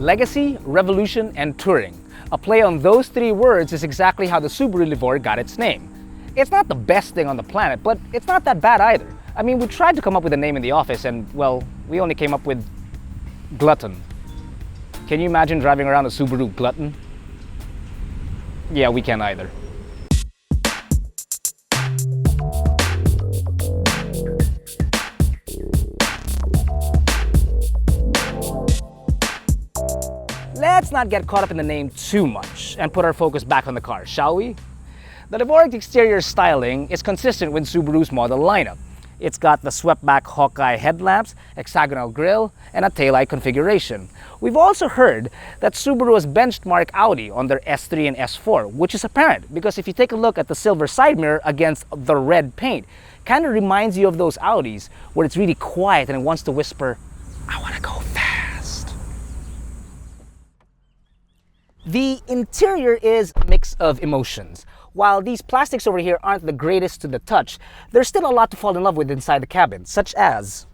Legacy, revolution, and touring. A play on those three words is exactly how the Subaru Levorg got its name. It's not the best thing on the planet, but it's not that bad either. I mean, we tried to come up with a name in the office and, well, we only came up with Glutton. Can you imagine driving around a Subaru Glutton? Yeah, we can't either. Let's not get caught up in the name too much and put our focus back on the car, shall we? The Levorg exterior styling is consistent with Subaru's model lineup. It's got the swept-back Hawkeye headlamps, hexagonal grille, and a taillight configuration. We've also heard that Subaru has benchmarked Audi on their S3 and S4, which is apparent because if you take a look at the silver side mirror against the red paint, kind of reminds you of those Audis where it's really quiet and it wants to whisper, "I want to go fast." The interior is a mix of emotions. While these plastics over here aren't the greatest to the touch, there's still a lot to fall in love with inside the cabin, such as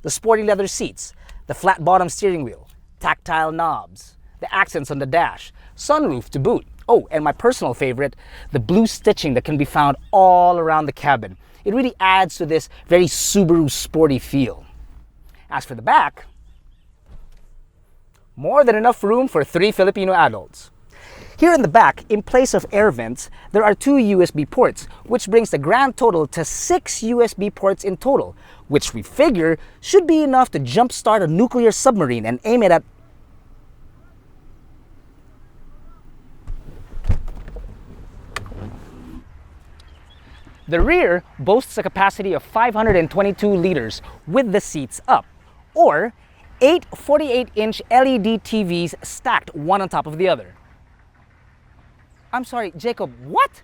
the sporty leather seats, the flat bottom steering wheel, tactile knobs, the accents on the dash, sunroof to boot. Oh, and my personal favorite, the blue stitching that can be found all around the cabin. It really adds to this very Subaru sporty feel. As for the back, more than enough room for 3 Filipino adults. Here in the back, in place of air vents, there are 2 USB ports, which brings the grand total to 6 USB ports in total, which we figure should be enough to jumpstart a nuclear submarine and aim it at... The rear boasts a capacity of 522 liters with the seats up, or 8 48-inch LED TVs stacked one on top of the other. I'm sorry, Jacob, what?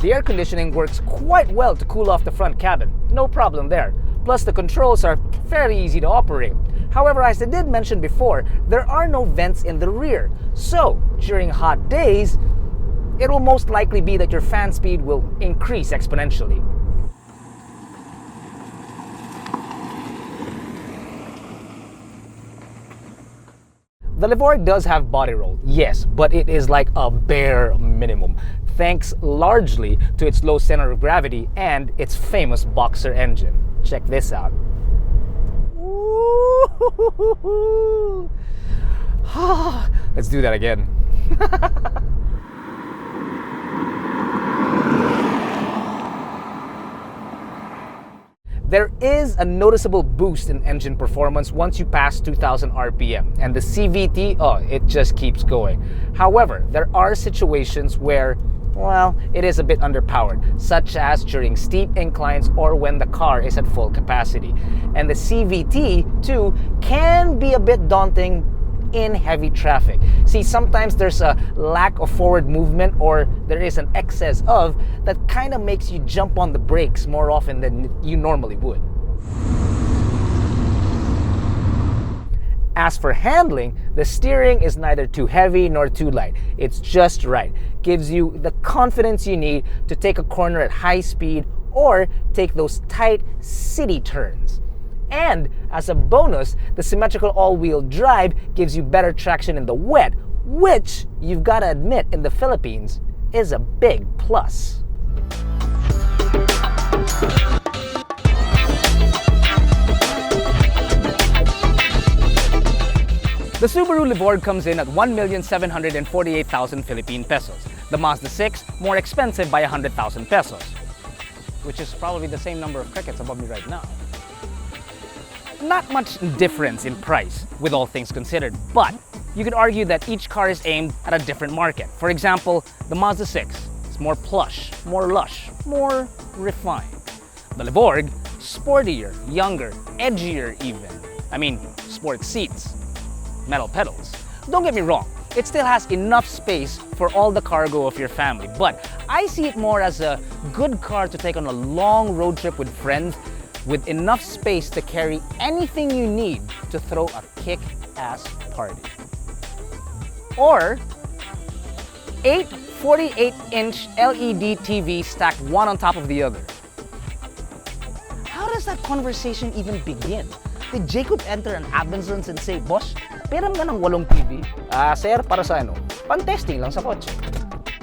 The air conditioning works quite well to cool off the front cabin, no problem there. Plus the controls are fairly easy to operate. However, as I did mention before, there are no vents in the rear. So, during hot days, it will most likely be that your fan speed will increase exponentially. The Levorg does have body roll, yes, but it is like a bare minimum, thanks largely to its low center of gravity and its famous boxer engine. Check this out. Let's do that again. There is a noticeable boost in engine performance once you pass 2000 RPM, and the CVT, it just keeps going. However, there are situations where, well, it is a bit underpowered, such as during steep inclines or when the car is at full capacity. And the CVT, too, can be a bit daunting in heavy traffic. See, sometimes there's a lack of forward movement or there is an excess of that kind of makes you jump on the brakes more often than you normally would. As for handling, the steering is neither too heavy nor too light. It's just right. Gives you the confidence you need to take a corner at high speed or take those tight city turns. And as a bonus, the symmetrical all-wheel drive gives you better traction in the wet, which, you've got to admit, in the Philippines, is a big plus. The Subaru Levorg comes in at 1,748,000 Philippine pesos. The Mazda 6, more expensive by 100,000 pesos, which is probably the same number of crickets above me right now. Not much difference in price, with all things considered, but You could argue that each car is aimed at a different market. For example, the Mazda 6 is more plush, more lush, more refined. The Levorg, sportier, younger, edgier even. I mean, sport seats, metal pedals. Don't get me wrong, it still has enough space for all the cargo of your family, but I see it more as a good car to take on a long road trip with friends with enough space to carry anything you need to throw a kick-ass party. Or 8 48-inch LED TVs stacked one on top of the other. How does that conversation even begin? Did Jacob enter an Abendsons and say, "Boss, peram ka ng 8 TV? Sir, para sa ano? Pan-testing lang sa kotse."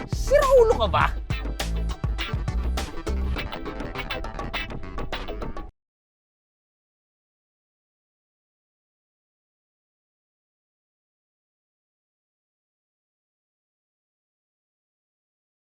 Sira ulo ka ba?